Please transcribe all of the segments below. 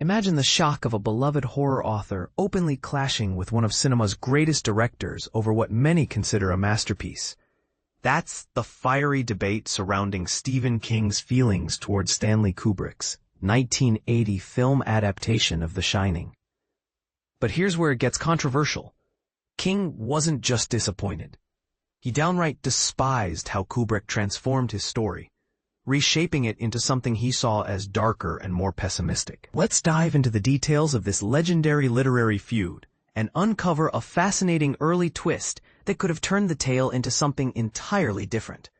Imagine the shock of a beloved horror author openly clashing with one of cinema's greatest directors over what many consider a masterpiece. That's the fiery debate surrounding Stephen King's feelings towards Stanley Kubrick's 1980 film adaptation of The Shining. But here's where it gets controversial. King wasn't just disappointed. He downright despised how Kubrick transformed his story, reshaping it into something he saw as darker and more pessimistic. Let's dive into the details of this legendary literary feud and uncover a fascinating early twist that could have turned the tale into something entirely different,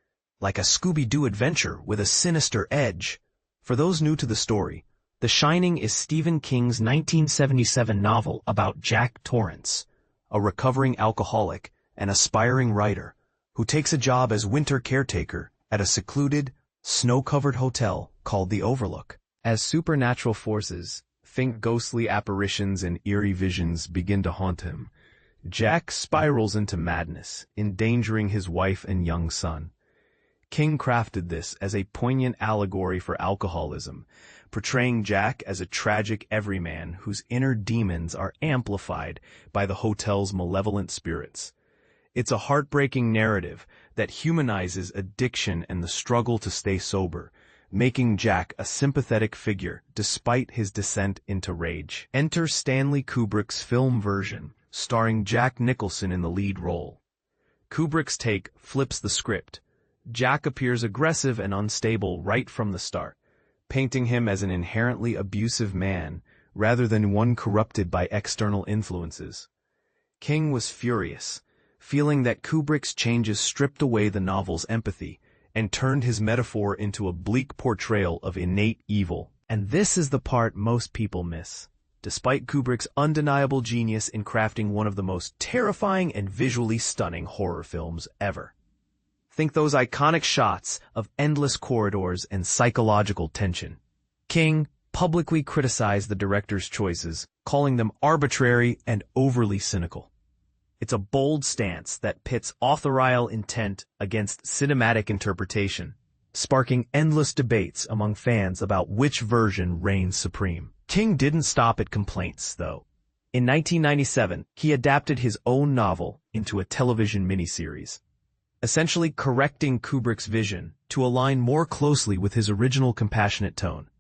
like a Scooby-Doo adventure with a sinister edge. For those new to the story, The Shining is Stephen King's 1977 novel about Jack Torrance, a recovering alcoholic and aspiring writer who takes a job as winter caretaker at a secluded, snow-covered hotel called the Overlook. As supernatural forces, think ghostly apparitions and eerie visions, begin to haunt him, Jack spirals into madness, endangering his wife and young son. King crafted this as a poignant allegory for alcoholism, portraying Jack as a tragic everyman whose inner demons are amplified by the hotel's malevolent spirits. It's a heartbreaking narrative that humanizes addiction and the struggle to stay sober, making Jack a sympathetic figure despite his descent into rage. Enter Stanley Kubrick's film version, starring Jack Nicholson in the lead role. Kubrick's take flips the script. Jack appears aggressive and unstable right from the start, painting him as an inherently abusive man rather than one corrupted by external influences. King was furious, feeling that Kubrick's changes stripped away the novel's empathy and turned his metaphor into a bleak portrayal of innate evil. And this is the part most people miss. Despite Kubrick's undeniable genius in crafting one of the most terrifying and visually stunning horror films ever. Think those iconic shots of endless corridors and psychological tension. King publicly criticized the director's choices, calling them arbitrary and overly cynical. It's a bold stance that pits authorial intent against cinematic interpretation, sparking endless debates among fans about which version reigns supreme. King didn't stop at complaints, though. In 1997, he adapted his own novel into a television miniseries, essentially correcting Kubrick's vision to align more closely with his original compassionate tone.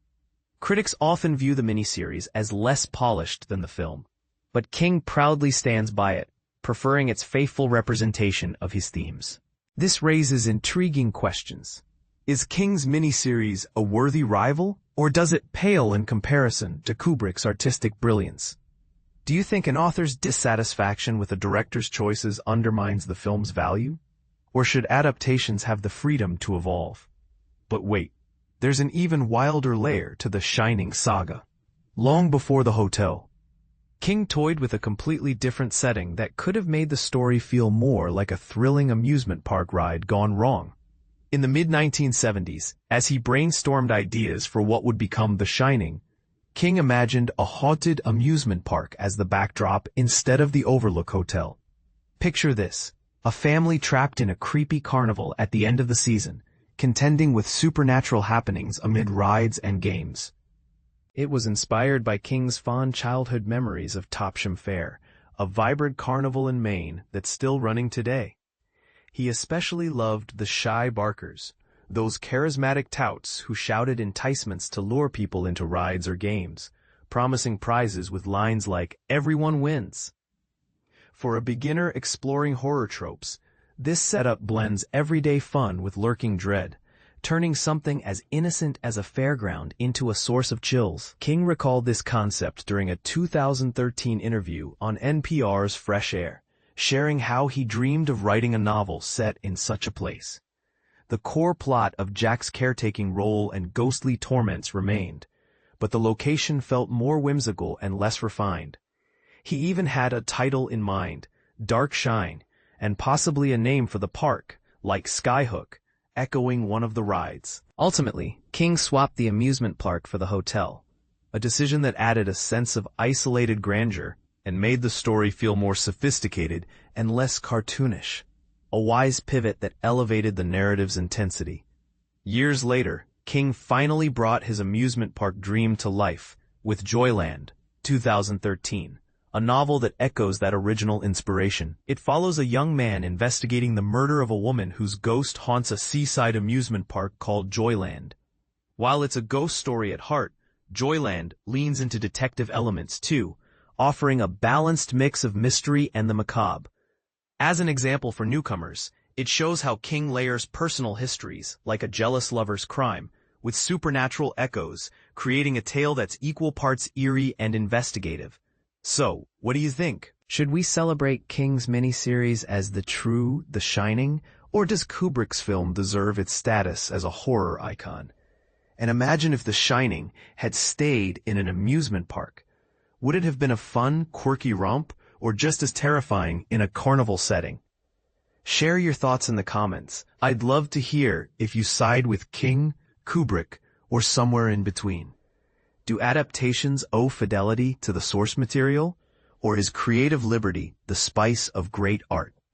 Critics often view the miniseries as less polished than the film, but King proudly stands by it, preferring its faithful representation of his themes. This raises intriguing questions. Is King's miniseries a worthy rival, or does it pale in comparison to Kubrick's artistic brilliance? Do you think an author's dissatisfaction with a director's choices undermines the film's value? Or should adaptations have the freedom to evolve? But wait, there's an even wilder layer to the Shining saga. Long before the hotel, King toyed with a completely different setting that could have made the story feel more like a thrilling amusement park ride gone wrong. In the mid-1970s, as he brainstormed ideas for what would become The Shining, King imagined a haunted amusement park as the backdrop instead of the Overlook Hotel. Picture this. A family trapped in a creepy carnival at the end of the season, contending with supernatural happenings amid rides and games. It was inspired by King's fond childhood memories of Topsham Fair, a vibrant carnival in Maine that's still running today. He especially loved the shy barkers, those charismatic touts who shouted enticements to lure people into rides or games, promising prizes with lines like, "Everyone wins." For a beginner exploring horror tropes, this setup blends everyday fun with lurking dread, turning something as innocent as a fairground into a source of chills. King recalled this concept during a 2013 interview on NPR's Fresh Air, sharing how he dreamed of writing a novel set in such a place. The core plot of Jack's caretaking role and ghostly torments remained, but the location felt more whimsical and less refined. He even had a title in mind, Dark Shine, and possibly a name for the park, like Skyhook, echoing one of the rides. Ultimately, King swapped the amusement park for the hotel, a decision that added a sense of isolated grandeur and made the story feel more sophisticated and less cartoonish, a wise pivot that elevated the narrative's intensity. Years later, King finally brought his amusement park dream to life, with Joyland, 2013, a novel that echoes that original inspiration. It follows a young man investigating the murder of a woman whose ghost haunts a seaside amusement park called Joyland. While it's a ghost story at heart, Joyland leans into detective elements too, offering a balanced mix of mystery and the macabre. As an example for newcomers, it shows how King layers personal histories, like a jealous lover's crime, with supernatural echoes, creating a tale that's equal parts eerie and investigative. So, what do you think? Should we celebrate King's miniseries as the true The Shining, or does Kubrick's film deserve its status as a horror icon? And imagine if The Shining had stayed in an amusement park. Would it have been a fun, quirky romp, or just as terrifying in a carnival setting? Share your thoughts in the comments. I'd love to hear if you side with King, Kubrick, or somewhere in between. Do adaptations owe fidelity to the source material, or is creative liberty the spice of great art?